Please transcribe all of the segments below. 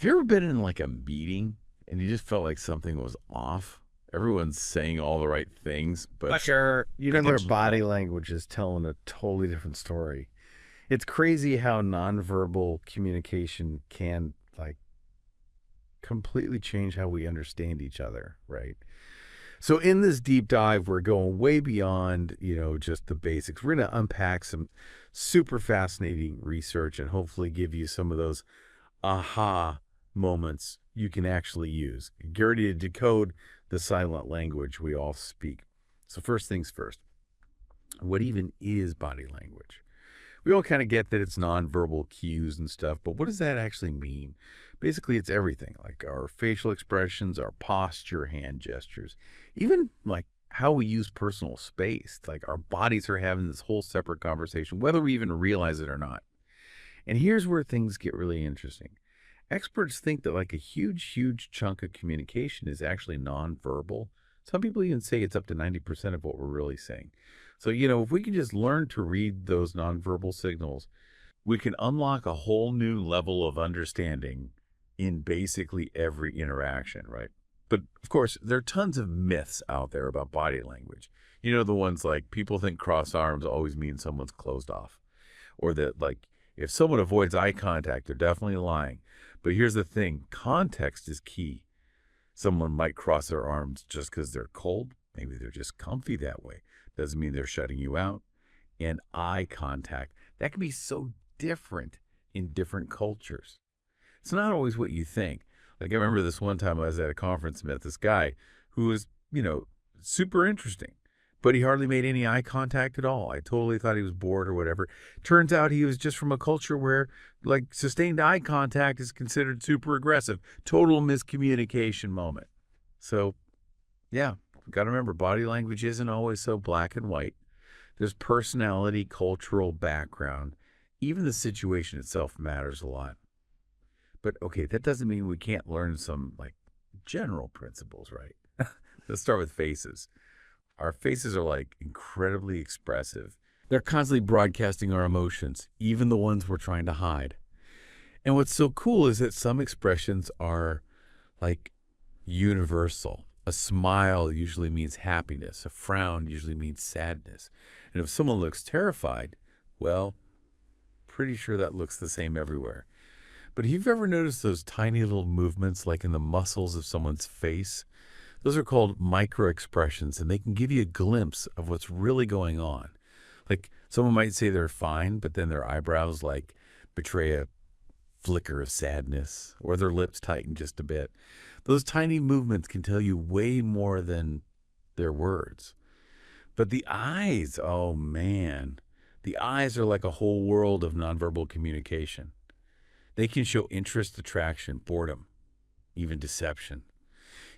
Have you ever been in like a meeting and you just felt like something was off? Everyone's saying all the right things, but Sure. their Body language is telling a totally different story. It's crazy how nonverbal communication can like completely change how we understand each other, right? So in this deep dive, we're going way beyond, just the basics. We're going to unpack some super fascinating research and hopefully give you some of those aha moments you can actually use. Get ready to decode the silent language we all speak. So first things first, what even is body language? We all kind of get that it's nonverbal cues and stuff, but what does that actually mean? Basically, it's everything, like our facial expressions, our posture, hand gestures, even like how we use personal space. Like our bodies are having this whole separate conversation, whether we even realize it or not. And here's where things get really interesting. Experts think that like a huge chunk of communication is actually nonverbal. Some people even say it's up to 90% of what we're really saying. So, if we can just learn to read those nonverbal signals, we can unlock a whole new level of understanding in basically every interaction, right? But of course, there are tons of myths out there about body language. The ones like people think crossed arms always mean someone's closed off, or that like if someone avoids eye contact, they're definitely lying. But here's the thing, context is key. Someone might cross their arms just because they're cold. Maybe they're just comfy that way. Doesn't mean they're shutting you out. And eye contact, that can be so different in different cultures. It's not always what you think. Like I remember this one time I was at a conference and met this guy who was, super interesting, but he hardly made any eye contact at all. I totally thought he was bored or whatever. Turns out he was just from a culture where like sustained eye contact is considered super aggressive. Total miscommunication moment. So yeah, got to remember body language isn't always so black and white. There's personality, cultural background. Even the situation itself matters a lot. But okay, that doesn't mean we can't learn some like general principles, right? Let's start with faces. Our faces are like incredibly expressive. They're constantly broadcasting our emotions, even the ones we're trying to hide. And what's so cool is that some expressions are like universal. A smile usually means happiness. A frown usually means sadness. And if someone looks terrified, well, pretty sure that looks the same everywhere. But have you ever noticed those tiny little movements like in the muscles of someone's face? Those are called micro expressions, and they can give you a glimpse of what's really going on. Like someone might say they're fine, but then their eyebrows like betray a flicker of sadness, or their lips tighten just a bit. Those tiny movements can tell you way more than their words. But the eyes, oh man, the eyes are like a whole world of nonverbal communication. They can show interest, attraction, boredom, even deception.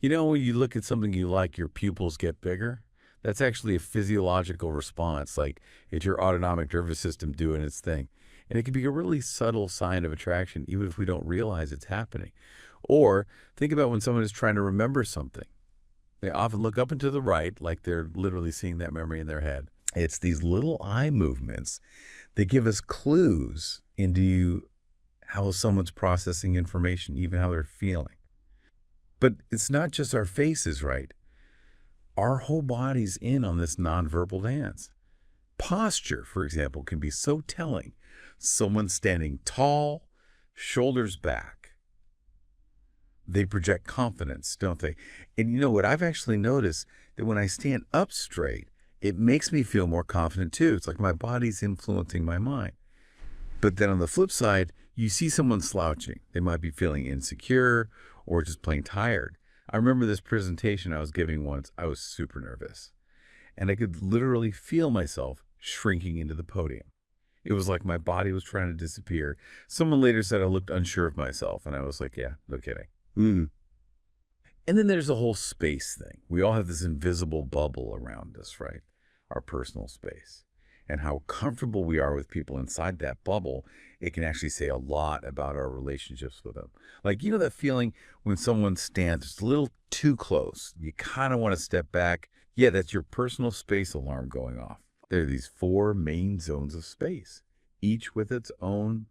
When you look at something you like, your pupils get bigger. That's actually a physiological response. Like it's your autonomic nervous system doing its thing. And it can be a really subtle sign of attraction, even if we don't realize it's happening. Or think about when someone is trying to remember something. They often look up and to the right, like they're literally seeing that memory in their head. It's these little eye movements that give us clues into how someone's processing information, even how they're feeling. But it's not just our faces, right? Our whole body's in on this nonverbal dance. Posture, for example, can be so telling. Someone standing tall, shoulders back. They project confidence, don't they? And you know what? I've actually noticed that when I stand up straight, it makes me feel more confident too. It's like my body's influencing my mind. But then on the flip side, you see someone slouching. They might be feeling insecure or just plain tired. I remember this presentation I was giving once. I was super nervous. And I could literally feel myself shrinking into the podium. It was like my body was trying to disappear. Someone later said I looked unsure of myself. And I was like, yeah, no kidding. And then there's the whole space thing. We all have this invisible bubble around us, right? Our personal space. And how comfortable we are with people inside that bubble, it can actually say a lot about our relationships with them. Like, that feeling when someone stands just a little too close. You kind of want to step back. Yeah, that's your personal space alarm going off. There are these 4 main zones of space, each with its own,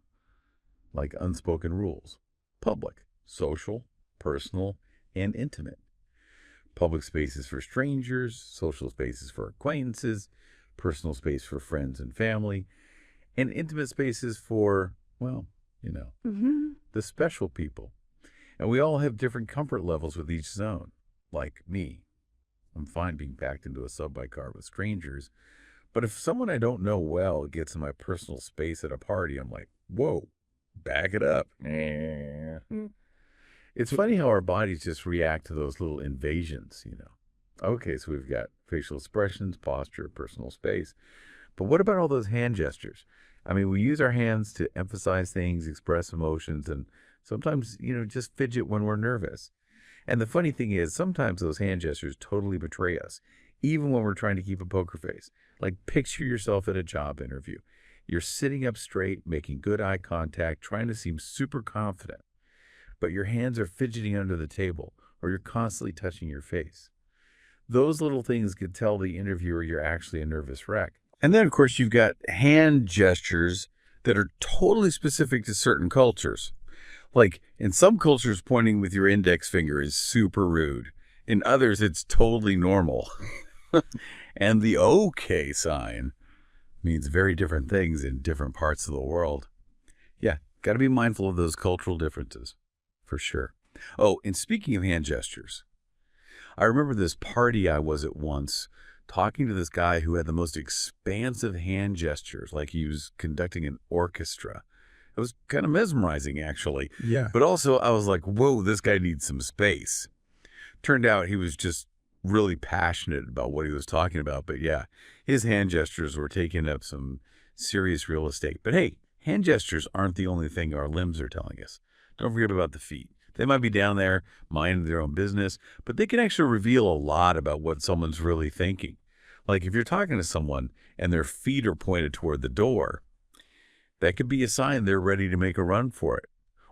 like, unspoken rules. Public, social, personal, and intimate. Public spaces for strangers, social spaces for acquaintances, personal space for friends and family, and intimate spaces for, well, the special people. And we all have different comfort levels with each zone. Like me, I'm fine being packed into a subway car with strangers, but if someone I don't know well gets in my personal space at a party, I'm like, whoa, back it up. It's funny how our bodies just react to those little invasions. Okay, so we've got facial expressions, posture, personal space. But what about all those hand gestures? I mean, we use our hands to emphasize things, express emotions, and sometimes, just fidget when we're nervous. And the funny thing is, sometimes those hand gestures totally betray us, even when we're trying to keep a poker face. Like, picture yourself at a job interview. You're sitting up straight, making good eye contact, trying to seem super confident, but your hands are fidgeting under the table, or you're constantly touching your face. Those little things could tell the interviewer you're actually a nervous wreck. And then, of course, you've got hand gestures that are totally specific to certain cultures. Like, in some cultures, pointing with your index finger is super rude. In others, it's totally normal. And the OK sign means very different things in different parts of the world. Yeah, got to be mindful of those cultural differences, for sure. Oh, and speaking of hand gestures, I remember this party I was at once, talking to this guy who had the most expansive hand gestures, like he was conducting an orchestra. It was kind of mesmerizing, actually. Yeah. But also, I was like, whoa, this guy needs some space. Turned out he was just really passionate about what he was talking about. But yeah, his hand gestures were taking up some serious real estate. But hey, hand gestures aren't the only thing our limbs are telling us. Don't forget about the feet. They might be down there minding their own business, but they can actually reveal a lot about what someone's really thinking. Like if you're talking to someone and their feet are pointed toward the door, that could be a sign they're ready to make a run for it.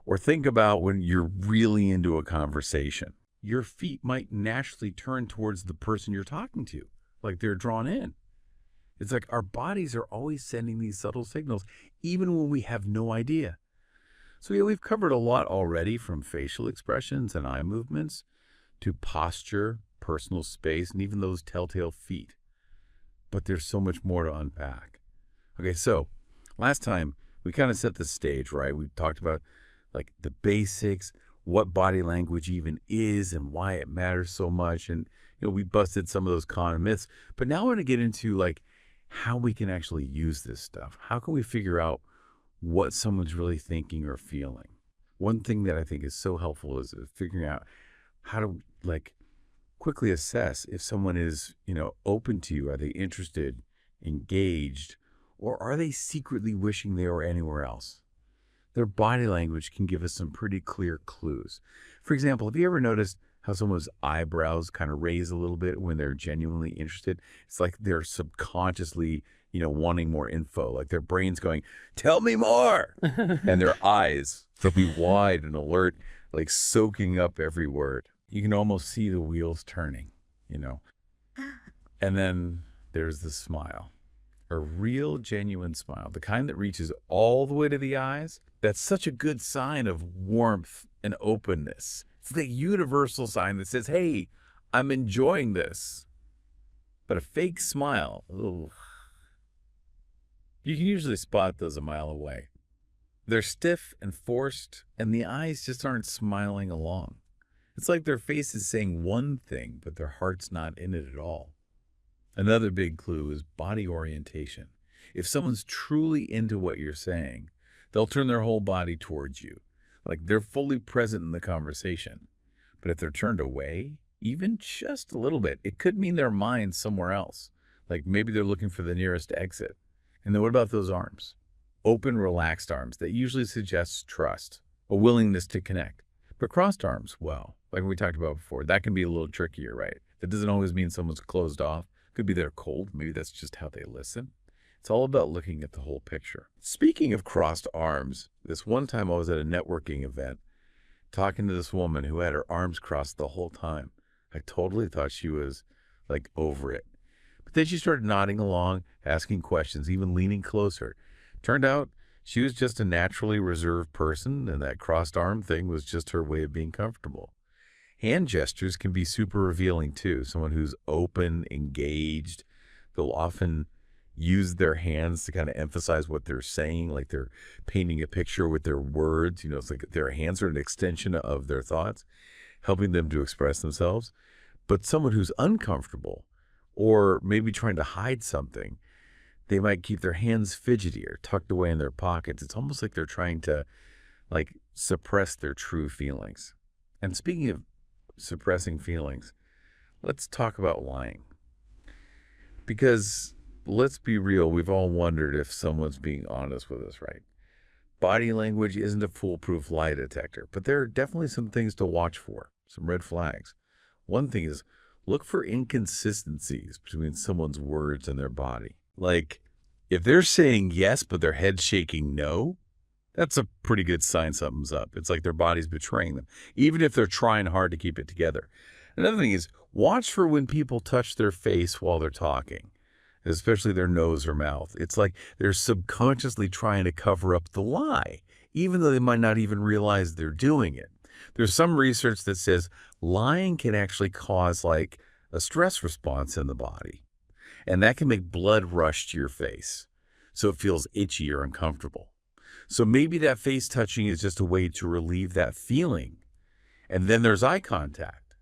Or think about when you're really into a conversation. Your feet might naturally turn towards the person you're talking to, like they're drawn in. It's like our bodies are always sending these subtle signals, even when we have no idea. So yeah, we've covered a lot already, from facial expressions and eye movements to posture, personal space, and even those telltale feet. But there's so much more to unpack. Okay, so last time we kind of set the stage, right? We talked about like the basics, what body language even is and why it matters so much. And, we busted some of those common myths. But now I want to get into like how we can actually use this stuff. How can we figure out what someone's really thinking or feeling? One thing that I think is so helpful is figuring out how to like quickly assess if someone is, open to you. Are they interested, engaged, or are they secretly wishing they were anywhere else? Their body language can give us some pretty clear clues. For example, have you ever noticed how someone's eyebrows kind of raise a little bit when they're genuinely interested? It's like they're subconsciously, wanting more info, like their brain's going, tell me more. And their eyes, they'll be wide and alert, like soaking up every word. You can almost see the wheels turning, And then there's the smile. A real, genuine smile, the kind that reaches all the way to the eyes. That's such a good sign of warmth and openness. It's the universal sign that says, hey, I'm enjoying this. But a fake smile, ugh. You can usually spot those a mile away. They're stiff and forced, and the eyes just aren't smiling along. It's like their face is saying one thing, but their heart's not in it at all. Another big clue is body orientation. If someone's truly into what you're saying, they'll turn their whole body towards you, like they're fully present in the conversation. But if they're turned away, even just a little bit, it could mean their mind's somewhere else. Like maybe they're looking for the nearest exit. And then what about those arms? Open, relaxed arms. That usually suggests trust, a willingness to connect. But crossed arms, well, like we talked about before, that can be a little trickier, right? That doesn't always mean someone's closed off. Could be they're cold. Maybe that's just how they listen. It's all about looking at the whole picture. Speaking of crossed arms, this one time I was at a networking event talking to this woman who had her arms crossed the whole time. I totally thought she was like over it. But then she started nodding along, asking questions, even leaning closer. Turned out She was just a naturally reserved person, and that crossed arm thing was just her way of being comfortable. Hand gestures can be super revealing too. Someone who's open, engaged, they'll often use their hands to kind of emphasize what they're saying, like they're painting a picture with their words. It's like their hands are an extension of their thoughts, helping them to express themselves. But someone who's uncomfortable or maybe trying to hide something, they might keep their hands fidgety or tucked away in their pockets. It's almost like they're trying to suppress their true feelings. And speaking of suppressing feelings, let's talk about lying. Because let's be real, we've all wondered if someone's being honest with us, right? Body language isn't a foolproof lie detector, but there are definitely some things to watch for, some red flags. One thing is look for inconsistencies between someone's words and their body. Like, if they're saying yes, but their head's shaking no, that's a pretty good sign something's up. It's like their body's betraying them, even if they're trying hard to keep it together. Another thing is watch for when people touch their face while they're talking, especially their nose or mouth. It's like they're subconsciously trying to cover up the lie, even though they might not even realize they're doing it. There's some research that says lying can actually cause like a stress response in the body, and that can make blood rush to your face, so it feels itchy or uncomfortable. So maybe that face touching is just a way to relieve that feeling. And then there's eye contact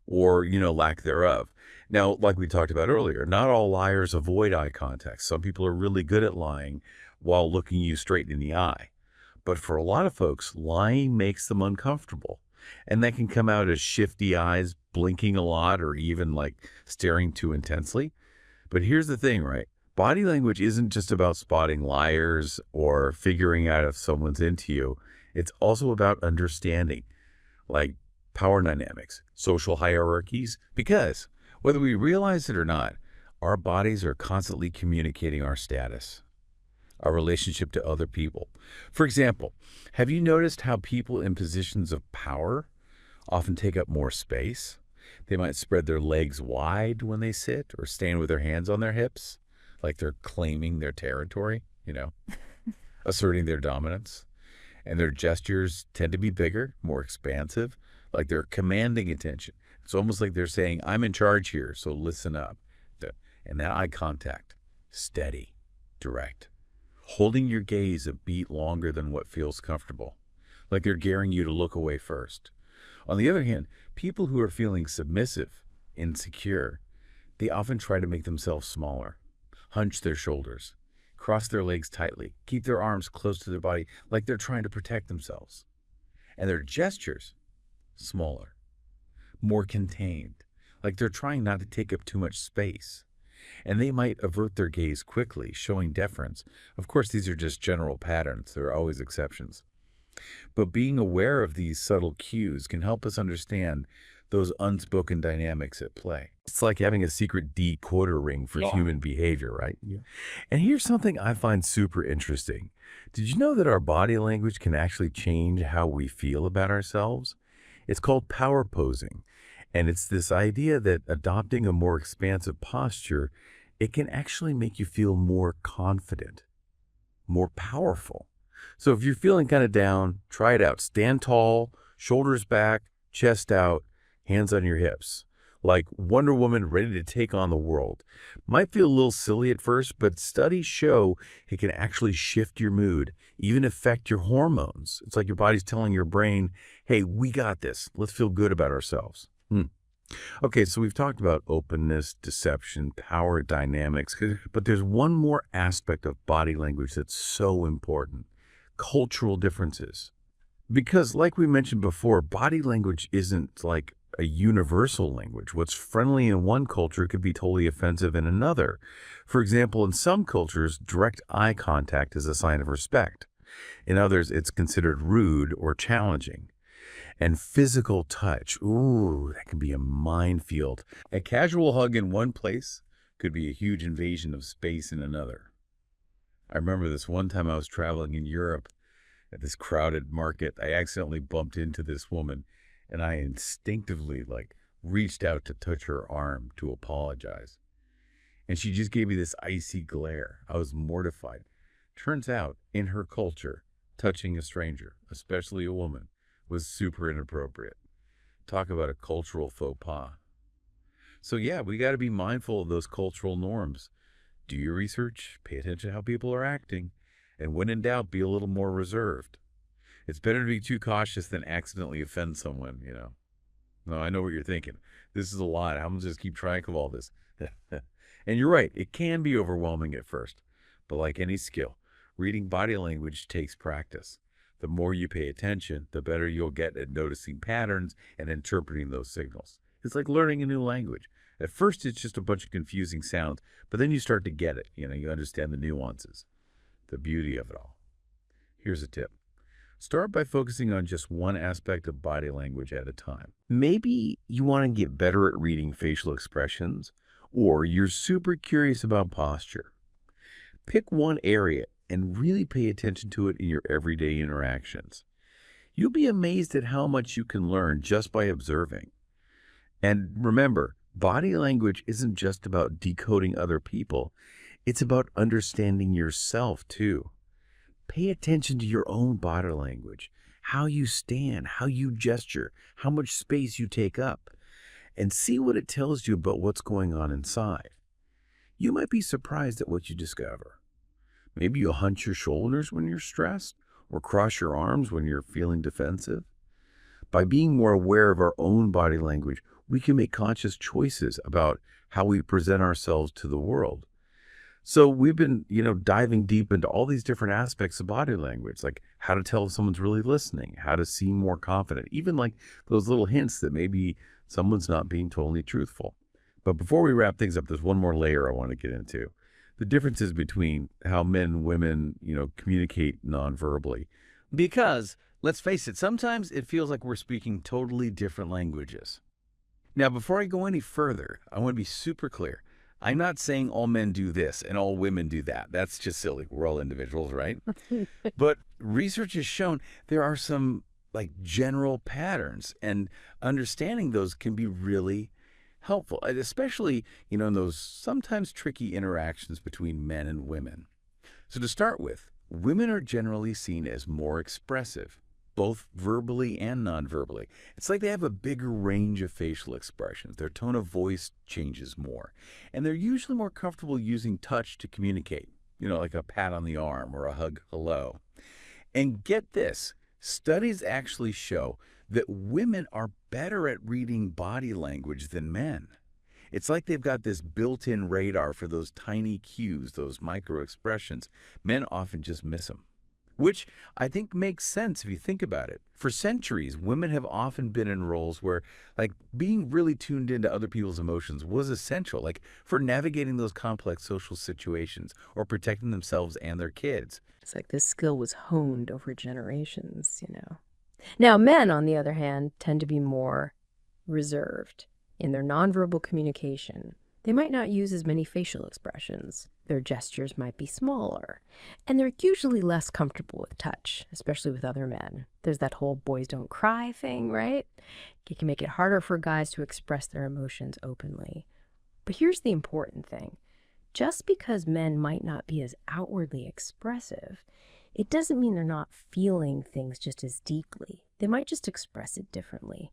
or, lack thereof. Now, like we talked about earlier, not all liars avoid eye contact. Some people are really good at lying while looking you straight in the eye. But for a lot of folks, lying makes them uncomfortable. And that can come out as shifty eyes, blinking a lot, or even like staring too intensely. But here's the thing, right? Body language isn't just about spotting liars or figuring out if someone's into you. It's also about understanding, like power dynamics, social hierarchies, because whether we realize it or not, our bodies are constantly communicating our status, our relationship to other people. For example, have you noticed how people in positions of power often take up more space? They might spread their legs wide when they sit or stand with their hands on their hips, like they're claiming their territory, asserting their dominance. And their gestures tend to be bigger, more expansive, like they're commanding attention. It's almost like they're saying, I'm in charge here, so listen up. And that eye contact, steady, direct. Holding your gaze a beat longer than what feels comfortable, like they're gearing you to look away first. On the other hand, people who are feeling submissive, insecure, they often try to make themselves smaller, hunch their shoulders, cross their legs tightly, keep their arms close to their body like they're trying to protect themselves. And their gestures, smaller, more contained, like they're trying not to take up too much space. And they might avert their gaze quickly, showing deference. Of course, these are just general patterns. There are always exceptions. But being aware of these subtle cues can help us understand those unspoken dynamics at play. It's like having a secret decoder ring for human behavior, right? Yeah. And here's something I find super interesting. Did you know that our body language can actually change how we feel about ourselves? It's called power posing. And it's this idea that adopting a more expansive posture, it can actually make you feel more confident, more powerful. So if you're feeling kind of down, try it out. Stand tall, shoulders back, chest out, hands on your hips, like Wonder Woman ready to take on the world. Might feel a little silly at first, but studies show it can actually shift your mood, even affect your hormones. It's like your body's telling your brain, hey, we got this. Let's feel good about ourselves. Okay, so we've talked about openness, deception, power dynamics, but there's one more aspect of body language that's so important: cultural differences. Because like we mentioned before, body language isn't like a universal language. What's friendly in one culture could be totally offensive in another. For example, in some cultures, direct eye contact is a sign of respect. In others, it's considered rude or challenging. And physical touch, ooh, that can be a minefield. A casual hug in one place could be a huge invasion of space in another. I remember this one time I was traveling in Europe at this crowded market. I accidentally bumped into this woman, and I instinctively reached out to touch her arm to apologize. And she just gave me this icy glare. I was mortified. Turns out, in her culture, touching a stranger, especially a woman, was super inappropriate. Talk about a cultural faux pas. So yeah, we got to be mindful of those cultural norms. Do your research, pay attention to how people are acting, and when in doubt, be a little more reserved. It's better to be too cautious than accidentally offend someone. No, I know what you're thinking. This is a lot. I'm going to just keep track of all this. And you're right, it can be overwhelming at first. But like any skill, reading body language takes practice. The more you pay attention, the better you'll get at noticing patterns and interpreting those signals. It's like learning a new language. At first, it's just a bunch of confusing sounds, but then you start to get it. You understand the nuances, the beauty of it all. Here's a tip. Start by focusing on just one aspect of body language at a time. Maybe you want to get better at reading facial expressions, or you're super curious about posture. Pick one area and really pay attention to it in your everyday interactions. You'll be amazed at how much you can learn just by observing. And remember, body language isn't just about decoding other people. It's about understanding yourself, too. Pay attention to your own body language, how you stand, how you gesture, how much space you take up, and see what it tells you about what's going on inside. You might be surprised at what you discover. Maybe you'll hunch your shoulders when you're stressed, or cross your arms when you're feeling defensive. By being more aware of our own body language, we can make conscious choices about how we present ourselves to the world. So we've been, diving deep into all these different aspects of body language, like how to tell if someone's really listening, how to seem more confident, even like those little hints that maybe someone's not being totally truthful. But before we wrap things up, there's one more layer I want to get into. The differences between how men and women, communicate nonverbally. Because, let's face it, sometimes it feels like we're speaking totally different languages. Now, before I go any further, I want to be super clear. I'm not saying all men do this and all women do that. That's just silly. We're all individuals, right? But research has shown there are some general patterns, and understanding those can be really helpful, and especially, in those sometimes tricky interactions between men and women. So to start with, women are generally seen as more expressive, both verbally and non-verbally. It's like they have a bigger range of facial expressions. Their tone of voice changes more. And they're usually more comfortable using touch to communicate, like a pat on the arm or a hug hello. And get this, studies actually show that women are better at reading body language than men. It's like they've got this built-in radar for those tiny cues, those micro-expressions. Men often just miss them. Which I think makes sense if you think about it. For centuries, women have often been in roles where, being really tuned into other people's emotions was essential, for navigating those complex social situations or protecting themselves and their kids. It's like this skill was honed over generations. Now, men, on the other hand, tend to be more reserved in their nonverbal communication. They might not use as many facial expressions. Their gestures might be smaller, and they're usually less comfortable with touch, especially with other men. There's that whole boys don't cry thing, right? It can make it harder for guys to express their emotions openly. But here's the important thing. Just because men might not be as outwardly expressive, it doesn't mean they're not feeling things just as deeply. They might just express it differently.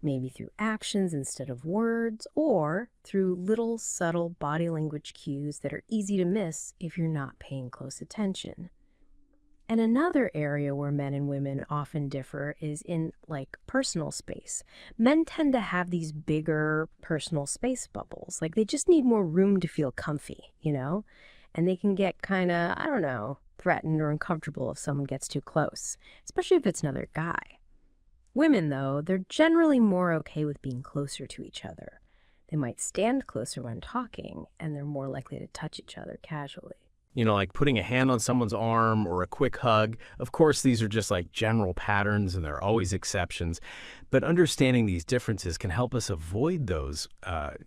Maybe through actions instead of words, or through little subtle body language cues that are easy to miss if you're not paying close attention. And another area where men and women often differ is in personal space. Men tend to have these bigger personal space bubbles. They just need more room to feel comfy, And they can get kind of, threatened or uncomfortable if someone gets too close, especially if it's another guy. Women, though, they're generally more okay with being closer to each other. They might stand closer when talking, and they're more likely to touch each other casually. Like putting a hand on someone's arm or a quick hug. Of course, these are just general patterns, and there are always exceptions. But understanding these differences can help us avoid those,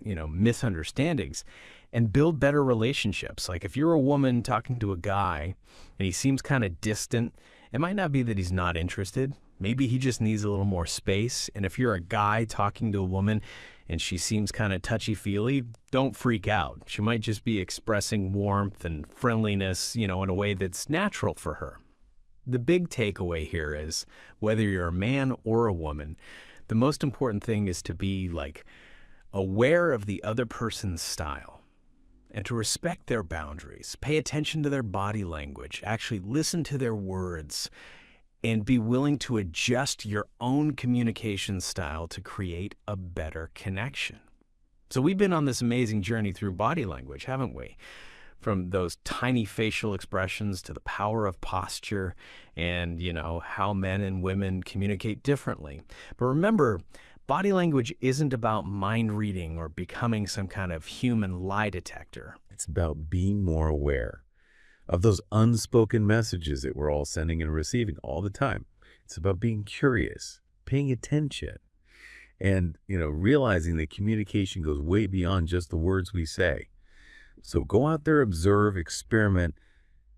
misunderstandings and build better relationships. If you're a woman talking to a guy and he seems kind of distant, it might not be that he's not interested. Maybe he just needs a little more space. And if you're a guy talking to a woman and she seems kind of touchy-feely, don't freak out. She might just be expressing warmth and friendliness, in a way that's natural for her. The big takeaway here is, whether you're a man or a woman, the most important thing is to be aware of the other person's style and to respect their boundaries. Pay attention to their body language, actually listen to their words, and be willing to adjust your own communication style to create a better connection. So we've been on this amazing journey through body language, haven't we? From those tiny facial expressions to the power of posture and, how men and women communicate differently. But remember, body language isn't about mind reading or becoming some kind of human lie detector. It's about being more aware of those unspoken messages that we're all sending and receiving all the time. It's about being curious, paying attention, and, realizing that communication goes way beyond just the words we say. So go out there, observe, experiment,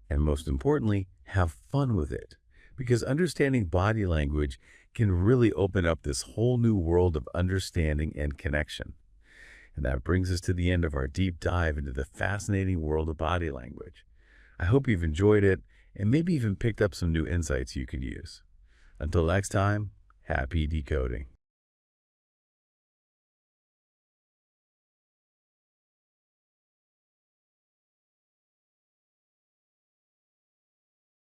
and most importantly, have fun with it. Because understanding body language can really open up this whole new world of understanding and connection. And that brings us to the end of our deep dive into the fascinating world of body language. I hope you've enjoyed it and maybe even picked up some new insights you could use. Until next time, happy decoding.